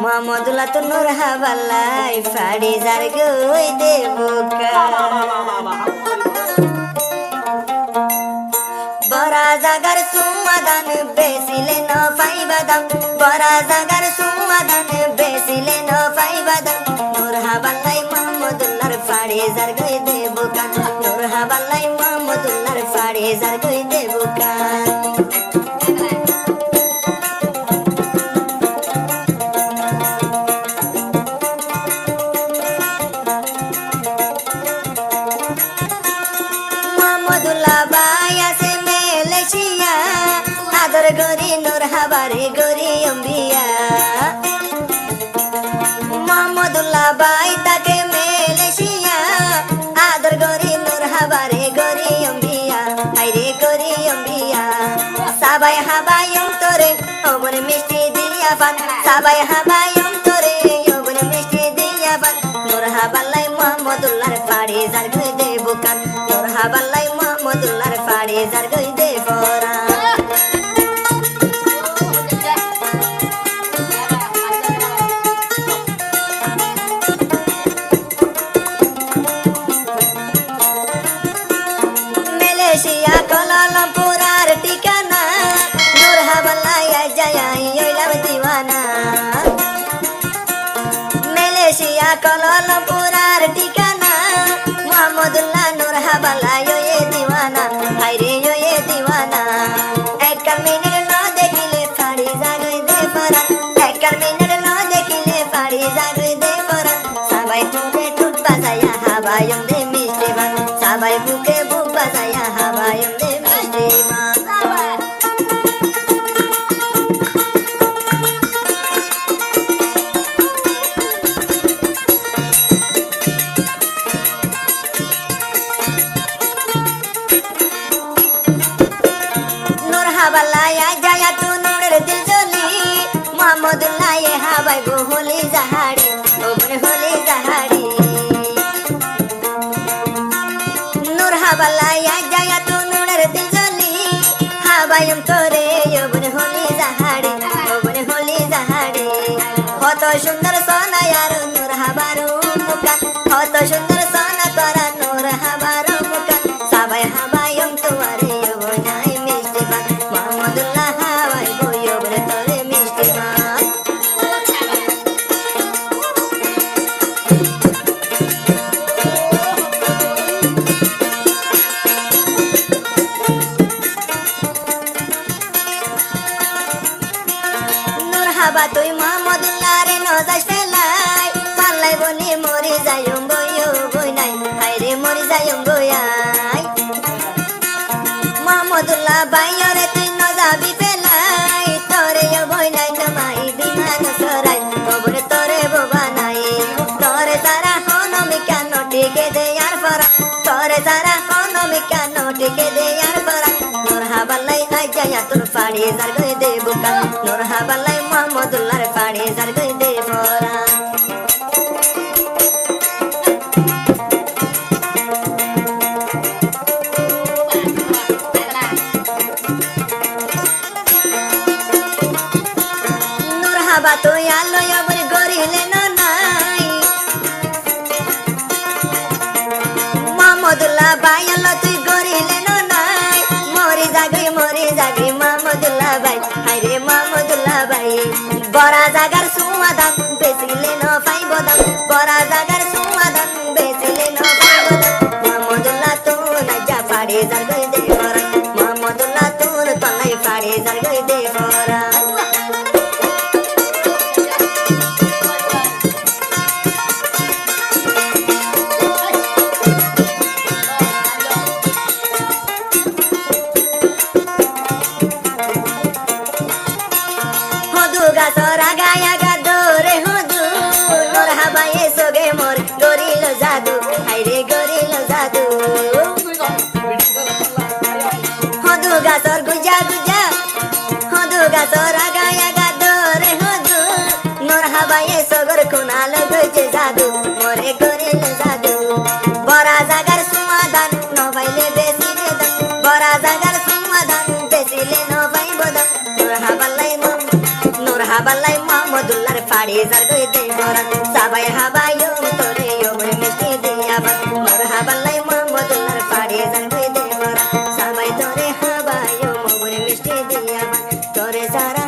মোহাম্মদুল্লাহ তো নূর হাবাল্লাই ফাড়ি যার গই দেবকা বড়া জাগার সুমাদান বেসিলে ন ফাইবাদাম বড়া জাগার সুমাদান বেসিলে ন ফাইবাদাম নূর হাবাল্লাই মোহাম্মদুল্লাহর ফাড়ি যার গই দেবকা নূর হাবাল্লাই মোহাম্মদুল্লাহর ফাড়ি যার গই দেবকা আদর গরি নূর হাবারে গরি অম্বিয়া মোহাম্মদুল্লাহ বাই তাকে মেলেশিয়া আদর গরি নূর হাবারে গরি অম্বিয়া আইরে গরি অম্বিয়া সবাই হাবায়ম তোরে ওবন মিষ্টি দিয়া পান সবাই হাবায়ম তোরে ওবন মিষ্টি দিয়া পান নূর হাবাল্লাই মোহাম্মদুল্লাহর ফাড়ি যার গই দেবকান নূর হাবাল্লাই মোহাম্মদুল্লাহর ফাড়ি যার গই দেবরা মালয়েশিয়া কোলালামপুরার ঠিকানা নূর হাবাল্লাই যাই ওইলাম দিওয়ানা মালয়েশিয়া কোলালামপুরার ঠিকানা মোহাম্মদুল্লাহ নূর হাবাল্লাই ওয়ে দিওয়ানা হাইরে ওয়ে দিওয়ানা এক মিনিট না দেখিলে ফাড়ি জাগই দে পরান এক মিনিট না দেখিলে ফাড়ি জাগই দে পরান সবাই বুকে টুট বাজায়া হাবায়ম দে মিষ্টি বান সবাই বুকে বুক বাজায়া হাবায়ম দে মিষ্টি বান নূর হাবাল্লাই যায়া তু নূরের দিল জলি মোহাম্মদুল্লাহ হাবাই গো হলি জাহাড়ি ওবরে হলি জাহাড়ি নূর হাবাল্লাই যায়া তু নূরের দিল জলি হাবায়ম তোরে ওবরে হলি জাহাড়ি ওবরে হলি জাহাড়ি কত সুন্দর সোনা यार নূর হাবারু মুকা কত সুন্দর সোনা তোরা নূর হাবারু মুকা সবাই হাবায়ম তোমারে ওবনাই মিষ্টি বান মোহাম্মদুল্লাহ হাবাই গো ওবরে তোরে মিষ্টি বান নূর হাবা তুই মোহাম্মদুল্লাহ রে নজাস ফেলাই পাল্লাই বনি মরি যাইম গইও গই নাই হাইরে মরি যাইম গইয়াই মোহাম্মদুল্লাহ বাইরে তুই নজাবি ফেলাই তোরে বই নাই তোমাই বিমান সরাই ওবরে তোরে বোবা নাই তোরে তারা হনমিকা নটিকে দে আর পরা তোরে তারা হনমিকা নটিকে দে আর পরা নূর হাবাল্লাই যায়া তোর ফাড়ি যার গই দেবকা নূর হাবাল্লাই মোহাম্মদুল্লাহর ফাড়ি যার গই দেবরা নূর হাবা তুই আলো ওবরে গরিলে নাই মোহাম্মদুল্লাহ বাই আলো তুই গরিলে নাই মরি জাগি মোহাম্মদুল্লাহ বাই হাইরে মোহাম্মদুল্লাহ বাই বড়া জাগার সুমাদান বেসিলে ন ফাইবদাম বড়া জাগার সুমাদান বেসিলে ন ফাইবদাম মোহাম্মদুল্লাহ তুন যা ফাড়ি যার গই দে পরান মোহাম্মদুল্লাহ তুন তলাই ফাড়ি যার গই দে পরান হদু গাছরা গায়া গাদরে হদু নূর হাবায়ে সোগে মোর গরিল জাদু হাইরে গরিল জাদু হদু গাছর গুজা গুজা হদু গাছরা গায়া গাদরে হদু নূর হাবায়ে সোগর কুনাল গইছে জাদু মোরে গরিল জাদু বড়া জাগার সুমাদান নবাইলে বেশি বেদন বড়া জাগার সুমাদান বেশিলে নবাই বদন নূর হাবাল্লাই মোহাম্মদুল্লাহর পাড়ি যার কই দে বরাত সবাই হাবায়ুম তোরে ওমরে মিষ্টি দিয়াবান নূর হাবাল্লাই মোহাম্মদুল্লাহর পাড়ি যার কই দে বরাত সবাই তোরে হাবায়ুম ওমরে মিষ্টি দিয়াবান তোরে যারা